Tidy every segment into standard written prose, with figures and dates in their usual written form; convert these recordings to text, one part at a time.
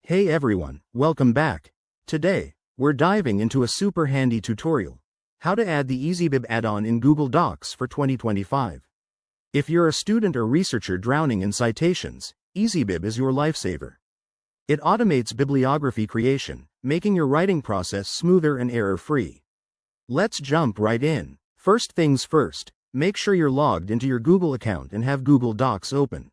Hey everyone, welcome back. Today, we're diving into a super handy tutorial. How to add the EasyBib add-on in Google Docs for 2025. If you're a student or researcher drowning in citations, EasyBib is your lifesaver. It automates bibliography creation, making your writing process smoother and error-free. Let's jump right in. First things first, make sure you're logged into your Google account and have Google Docs open.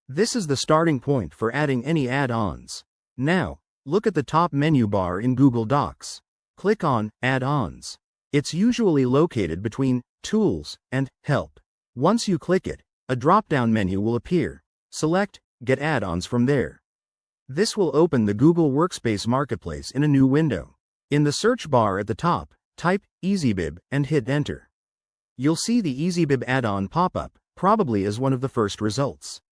This is the starting point for adding any add-ons. Now, look at the top menu bar in Google Docs. Click on Add-ons. It's usually located between Tools and Help. Once you click it, a drop-down menu will appear. Select Get Add-ons from there. This will open the Google Workspace Marketplace in a new window. In the search bar at the top, type EasyBib and hit Enter. You'll see the EasyBib add-on pop up, probably as one of the first results.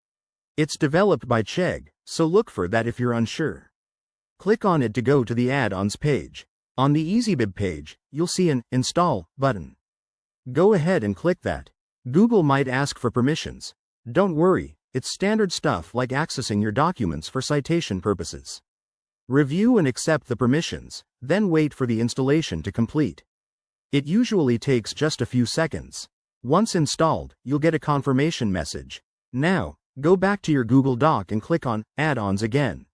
It's developed by Chegg, so look for that if you're unsure. Click on it to go to the add-ons page. On the EasyBib page, you'll see an Install button. Go ahead and click that. Google might ask for permissions. Don't worry, it's standard stuff like accessing your documents for citation purposes. Review and accept the permissions, then wait for the installation to complete. It usually takes just a few seconds. Once installed, you'll get a confirmation message. Now, go back to your Google Doc and click on Add-ons again.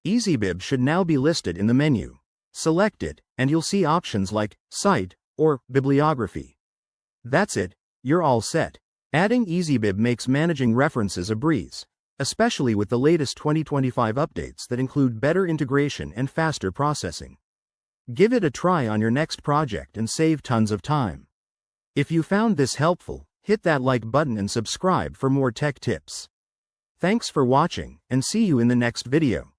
EasyBib should now be listed in the menu. Select it, and you'll see options like Cite or Bibliography. That's it, you're all set. Adding EasyBib makes managing references a breeze, especially with the latest 2025 updates that include better integration and faster processing. Give it a try on your next project and save tons of time. If you found this helpful, hit that like button and subscribe for more tech tips. Thanks for watching, and see you in the next video.